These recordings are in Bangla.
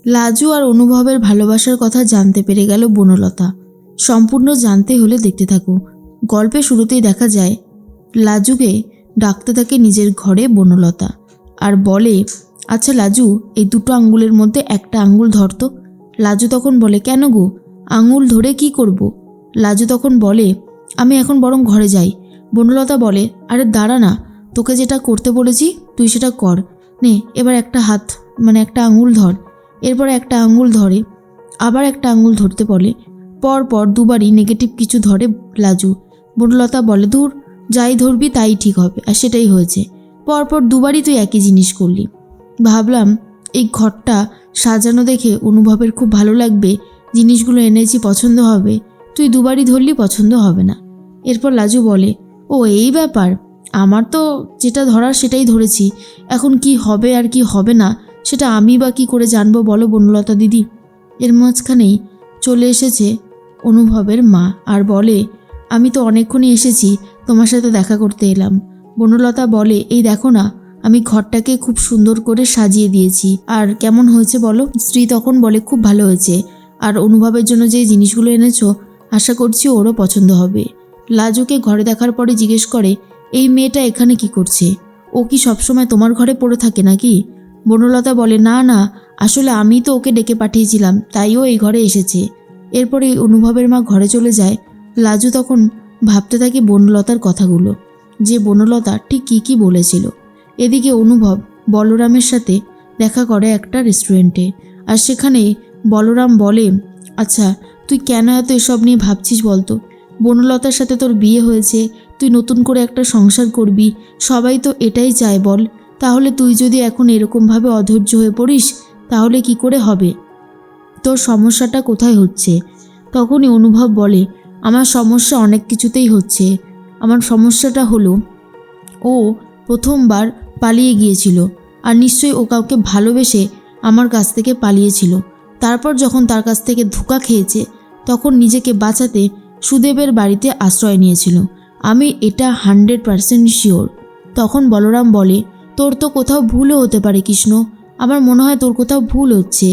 লাজু আর অনুভবের ভালোবাসার কথা জানতে পেরে গেল বনলতা। সম্পূর্ণ জানতে হলে দেখতে থাকো। গল্পে শুরুতেই দেখা যায় লাজুকে ডাকতে থাকে নিজের ঘরে বনলতা, আর বলে, আচ্ছা লাজু, এই দুটো আঙ্গুলের মধ্যে একটা আঙ্গুল ধরতো। লাজু তখন বলে, কেন গো, আঙুল ধরে কি করব? লাজু তখন বলে, আমি এখন বরং ঘরে যাই। বনলতা বলে, আরে দাঁড়া না, তোকে যেটা করতে বলেছি তুই সেটা কর। নে এবার একটা হাত, একটা আঙুল ধর। এরপর একটা আঙুল ধরে, আবার একটা আঙুল ধরতে বলে। পর দুবারই নেগেটিভ কিছু ধরে লাজু। বনলতা বলে, ধুর, যাই ধরবি তাই ঠিক হবে, আর সেটাই হয়েছে। পরপর দুবারই তুই একই জিনিস করলি। ভাবলাম এই ঘরটা সাজানো দেখে অনুভবের খুব ভালো লাগবে, জিনিসগুলো এনেছি পছন্দ হবে, তুই দুবারই ধরলি পছন্দ হবে না। এরপর লাজু বলে, ও এই ব্যাপার, আমার তো যেটা ধরার সেটাই ধরেছি, এখন কি হবে আর কি হবে না সেটা আমি বা কী করে জানবো বলো বনলতা দিদি। এর মাঝখানেই চলে এসেছে অনুভবের মা আর বলে, আমি তো অনেকক্ষণই এসেছি, তোমার সাথে দেখা করতে এলাম। বনলতা বলে, এই দেখো না, আমি ঘরটাকে খুব সুন্দর করে সাজিয়ে দিয়েছি, আর কেমন হয়েছে বলো? স্ত্রী তখন বলে, খুব ভালো হয়েছে, আর অনুভবের জন্য যে জিনিসগুলো এনেছো আশা করছি ওরও পছন্দ হবে। লাজুকে ঘরে দেখার পরে জিজ্ঞেস করে, এই মেয়েটা এখানে কি করছে? ও কি সবসময় তোমার ঘরে পড়ে থাকে নাকি? বনলতা বলে, না না, আসলে আমি তো ওকে ডেকে পাঠিয়েছিলাম, তাই ও এই ঘরে এসেছে। এরপরে অনুভবের মা ঘরে চলে যায়। লাজু তখন ভাবতে থাকে বনলতার কথাগুলো, যে বনলতা ঠিক কী বলেছিল। এদিকে অনুভব বলরামের সাথে দেখা করে একটা রেস্টুরেন্টে, আর সেখানে বলরাম বলে, আচ্ছা তুই কেন এত এসব নিয়ে ভাবছিস বলতো? বনলতার সাথে তোর বিয়ে হয়েছে, তুই নতুন করে একটা সংসার করবি, সবাই তো এটাই চায় বল। তাহলে তুই যদি এখন এরকমভাবে অধৈর্য হয়ে পড়িস তাহলে কি করে হবে? তোর সমস্যাটা কোথায় হচ্ছে? তখনই অনুভব বলে, আমার সমস্যা অনেক কিছুতেই হচ্ছে। আমার সমস্যাটা হলো, ও প্রথমবার পালিয়ে গিয়েছিল, আর নিশ্চয়ই ও কাউকে ভালোবেসে আমার কাছ থেকে পালিয়েছিল। তারপর যখন তার কাছ থেকে ধোঁকা খেয়েছে তখন নিজেকে বাঁচাতে সুদেবের বাড়িতে আশ্রয় নিয়েছিল। আমি এটা 100% শিওর। তখন বলরাম বলে, তোর তো কোথাও ভুলও হতে পারে কৃষ্ণ, আমার মনে হয় তোর কোথাও ভুল হচ্ছে।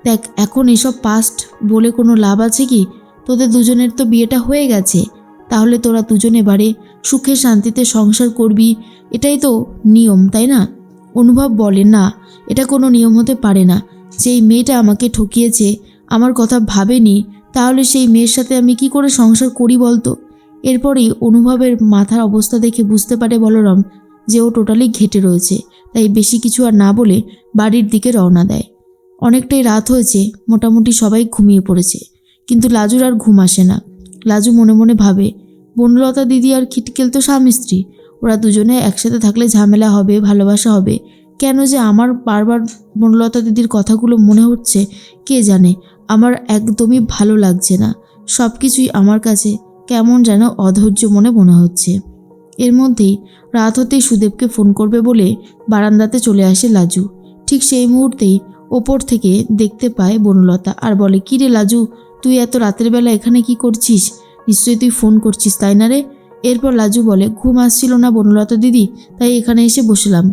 দেখ, এখন এসব পাস্ট বলে কোনো লাভ আছে কি? তোদের দুজনের তো বিয়েটা হয়ে গেছে, তাহলে তোরা দুজন এবারে সুখে শান্তিতে সংসার করবি, এটাই তো নিয়ম, তাই না? অনুভব বলে, না, এটা কোনো নিয়ম হতে পারে না। যেই মেয়েটা আমাকে ঠকিয়েছে, আমার কথা ভাবেনি, তাহলে সেই মেয়ের সাথে আমি কি করে সংসার করি বলতো? এরপরেই অনুভবের মাথার অবস্থা দেখে বুঝতে পারে বলরাম যে ও টোটালি ঘেঁটে রয়েছে, তাই বেশি কিছু আর না বলে বাড়ির দিকে রওনা দেয়। অনেকটাই রাত হয়েছে, মোটামুটি সবাই ঘুমিয়ে পড়েছে, কিন্তু লাজুর আর ঘুম আসে না। লাজু মনে মনে ভাবে, বনলতা দিদি আর খিটকেল তো স্বামী স্ত্রী, ওরা দুজনে একসাথে থাকলে ঝামেলা হবে, ভালোবাসা হবে, কেন যে আমার বারবার বনলতা দিদির কথাগুলো মনে হচ্ছে কে জানে। আমার একদমই ভালো লাগছে না, সব কিছুই আমার কাছে কেমন যেন অধৈর্য মনে হচ্ছে। এর মধ্যেই রাত হতেই সুদেবকে ফোন করবে বলে বারান্দাতে চলে আসে লাজু। ঠিক সেই মুহূর্তেই ওপর থেকে দেখতে পায় বনলতা আর বলে, কী রে লাজু, তুই এত রাতের বেলা এখানে কি করছিস? নিশ্চয়ই তুই ফোন করছিস, তাই না রে? এরপর লাজু বলে, ঘুম আসছিল না বনলতা দিদি, তাই এখানে এসে বসলাম।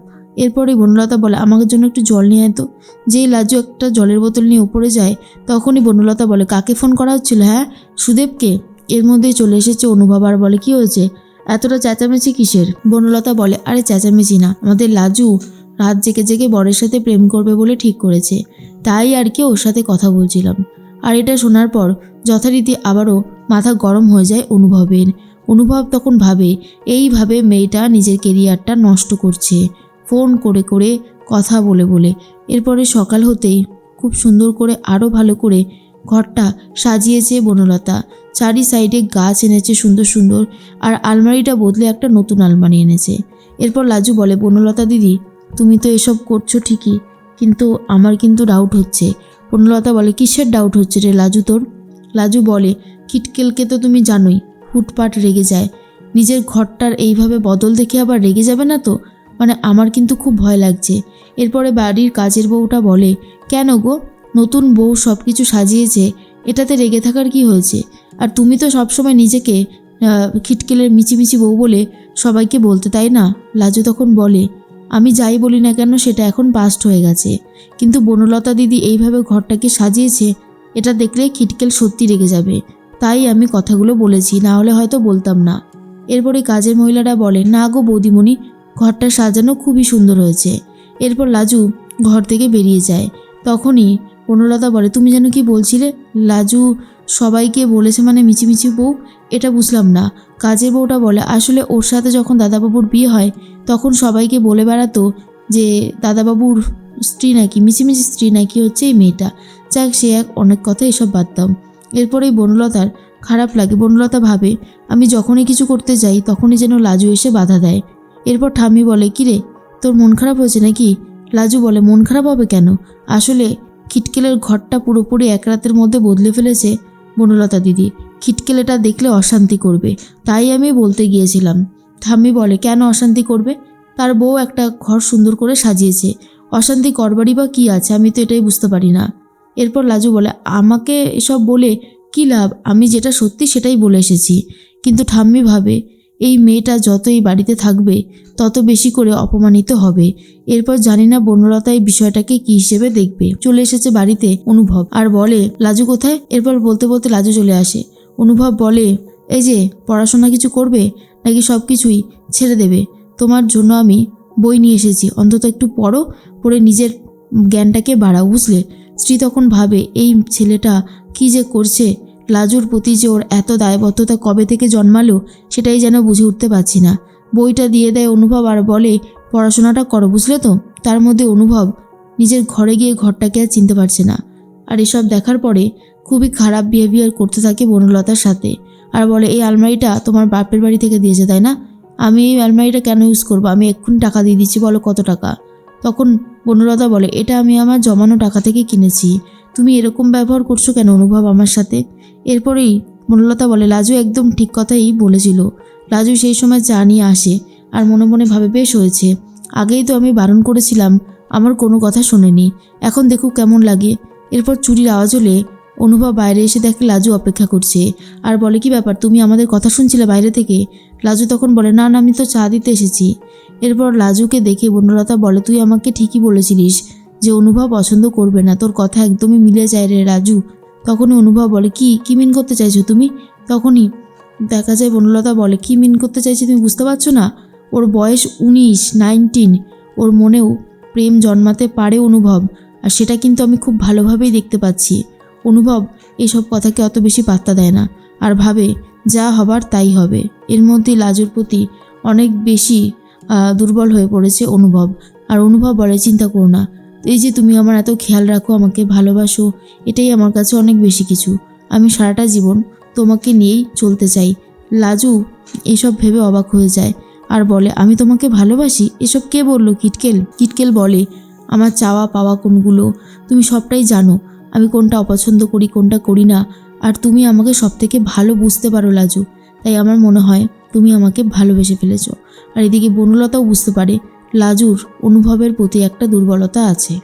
এরপরেই বনলতা বলে, আমাদের জন্য একটু জল নিয়ে আয় তো। যেই লাজু একটা জলের বোতল নিয়ে উপরে যায় তখনই বনলতা বলে, কাকে ফোন করা হচ্ছিল? হ্যাঁ, সুদেবকে। এর মধ্যেই চলে এসেছে অনুভব আর বলে, কি হয়েছে, এতটা চেঁচামেচি কিসের? বনলতা বলে, আরে চেঁচামেচি না, আমাদের লাজু রাত জেগে জেগে বরের সাথে প্রেম করবে বলে ঠিক করেছে, তাই আর কি ওর সাথে কথা বলছিলাম। আর এটা শোনার পর যথারীতি আবারও মাথা গরম হয়ে যায় অনুভবের। অনুভব তখন ভাবে, এইভাবে মেয়েটা নিজের কেরিয়ারটা নষ্ট করছে, ফোন করে করে কথা বলে বলে। এরপরে সকাল হতেই খুব সুন্দর করে আরও ভালো করে ঘরটা সাজিয়েছে বনলতা। চারি সাইডে গাছ এনেছে সুন্দর সুন্দর, আর আলমারিটা বদলে একটা নতুন আলমারি এনেছে। এরপর লাজু বলে, বনলতা দিদি, তুমি তো এসব করছো ঠিকই, কিন্তু আমার কিন্তু ডাউট হচ্ছে। বনলতা বলে, কিসের ডাউট হচ্ছে রে লাজু তোর? লাজু বলে, খিটকেলকে তো তুমি জানোই, হুটপাট রেগে যায়, নিজের ঘরটার এইভাবে বদল দেখে আবার রেগে যাবে না তো? আমার কিন্তু খুব ভয় লাগছে। এরপরে বাড়ির কাজের বউটা বলে, কেন গো, নতুন বউ সব কিছু সাজিয়েছে, এটাতে রেগে থাকার কি হয়েছে? আর তুমি তো সবসময় নিজেকে খিটকেলের মিচিমিচি বউ বলে সবাইকে বলতে, তাই না? লাজু তখন বলে, আমি যাই বলি না কেন সেটা এখন পাস্ট হয়ে গেছে, কিন্তু বনলতা দিদি এইভাবে ঘরটাকে সাজিয়েছে এটা দেখলে খিটকেল সত্যি রেগে যাবে, তাই আমি কথাগুলো বলেছি, না হলে হয়তো বলতাম না। এরপরে কাজের মহিলারা বলে, না গো বৌদিমণি, ঘরটা সাজানো খুবই সুন্দর হয়েছে। এরপর লাজু ঘর থেকে বেরিয়ে যায়। তখনই বনলতা বলে, তুমি যেন কি বলছিলে? লাজু সবাইকে বলেছে মানে মিছিমিছি বউ? এটা বুঝলাম না। কাজের বউটা বলে, আসলে ওর সাথে যখন দাদাবাবুর বিয়ে হয় তখন সবাইকে বলে বেড়াতো যে দাদাবাবুর স্ত্রী নাকি, মিছিমিছি স্ত্রী নাকি হচ্ছে এই মেয়েটা। যাক, সে এক অনেক কথা, এসব বাদ দাও। এরপরেই বনলতার খারাপ লাগে। বনলতা ভাবে, আমি যখনই কিছু করতে যাই তখনই যেন লাজু এসে বাধা দেয়। এরপর ঠাম্মি বলে, কিরে তোর মন খারাপ হয়েছে নাকি? লাজু বলে, মন খারাপ হবে কেন? আসলে খিটকেলের ঘরটা পুরোপুরি এক রাতের মধ্যে বদলে ফেলেছে বনলতা দিদি। খিটকেলেটা দেখলে অশান্তি করবে, তাই আমি বলতে গিয়েছিলাম। ঠাম্মি বলে, কেন অশান্তি করবে? তার বউ একটা ঘর সুন্দর করে সাজিয়েছে, অশান্তি করবারই বা কী আছে? আমি তো এটাই বুঝতে পারি না। এরপর লাজু বলে, আমাকে এসব বলে কী লাভ? আমি যেটা সত্যি সেটাই বলে এসেছি। কিন্তু ঠাম্মি ভাবে, এই মেয়েটা যত এই বাড়িতে থাকবে তত বেশি করে অপমানিত হবে। এরপর জানি না বনলতা এই বিষয়টাকে কী হিসেবে দেখবে। চলে এসেছে বাড়িতে অনুভব, আর বলে, লাজু কোথায়? এরপর বলতে বলতে লাজু চলে আসে। অনুভব বলে, এই যে পড়াশোনা কিছু করবে নাকি সব কিছুই ছেড়ে দেবে? তোমার জন্য আমি বই নিয়ে এসেছি, অন্তত একটু পড়ো, পড়ে নিজের জ্ঞানটাকে বাড়াও, বুঝলে? স্ত্রী তখন ভাবে, এই ছেলেটা কি যে করছে, লাজুর প্রতি যে ওর এত দায়বদ্ধতা কবে থেকে জন্মালো সেটাই যেন বুঝে উঠতে পারছি না। বইটা দিয়ে দেয় অনুভব আর বলে, পড়াশোনাটা করো, বুঝলে তো? তার মধ্যে অনুভব নিজের ঘরে গিয়ে ঘরটাকে আর চিনতে পারছে না। আর এসব দেখার পরে খুবই খারাপ বিহেভিয়ার করতে থাকে বনলতার সাথে, আর বলে, এই আলমারিটা তোমার বাপের বাড়ি থেকে দিয়েছে তাই না? আমি এই আলমারিটা কেন ইউজ করবো? আমি এক্ষুনি টাকা দিয়ে দিচ্ছি, বলো কত টাকা? তখন বনলতা বলে, এটা আমি আমার জমানো টাকা থেকে কিনেছি, তুমি এরকম ব্যবহার করছো কেন অনুভব আমার সাথে? এরপরেই বনলতা বলে, লাজু একদম ঠিক কথাই বলেছিল। লাজু সেই সময় চা নিয়ে আসে আর মনে মনে ভাবে, বেশ হয়েছে, আগেই তো আমি বারণ করেছিলাম, আমার কোনো কথা শোনেনি, এখন দেখো কেমন লাগে। এরপর চুরির আওয়াজ হলে অনুভব বাইরে এসে দেখে লাজু অপেক্ষা করছে আর বলে, কি ব্যাপার, তুমি আমাদের কথা শুনছিলে বাইরে থেকে? লাজু তখন বলে, না না, আমি তো চা দিতে এসেছি। এরপর লাজুকে দেখে বনলতা বলে, তুই আমাকে ঠিকই বলেছিলিস যে অনুভব পছন্দ করবে না, তোর কথা একদমই মিলে যায় রে রাজু। তখনই অনুভব বলে, কি মিন করতে চাইছো তুমি? তখনই দেখা যায় বনলতা বলে, কি মিন করতে চাইছি তুমি বুঝতে পারছো না? ওর বয়স 19 ওর মনেও প্রেম জন্মাতে পারে অনুভব, আর সেটা কিন্তু আমি খুব ভালোভাবেই দেখতে পাচ্ছি। অনুভব এইসব কথাকে অত বেশি পাত্তা দেয় না আর ভাবে যা হবার তাই হবে। এর মধ্যে লাজুর প্রতি অনেক বেশি দুর্বল হয়ে পড়েছে অনুভব। আর অনুভব বলে, চিন্তা করো না, এই যে তুমি আমার এত খেয়াল রাখো, আমাকে ভালোবাসো, এটাই আমার কাছে অনেক বেশি কিছু। আমি সারাটা জীবন তোমাকে নিয়েই চলতে চাই। লাজু এইসব ভেবে অবাক হয়ে যায় আর বলে, আমি তোমাকে ভালোবাসি? এসব কে বললো? কিটকেল বলে, আমার চাওয়া পাওয়া কোনগুলো তুমি সবটাই জানো, আমি কোনটা অপছন্দ করি কোনটা করি না, আর তুমি আমাকে সব থেকে ভালো বুঝতে পারো লাজু, তাই আমার মনে হয় তুমি আমাকে ভালোবেসে ফেলেছো। আর এদিকে বনলতাও বুঝতে পারে লাজুর অনুভবের প্রতি একটা দুর্বলতা আছে।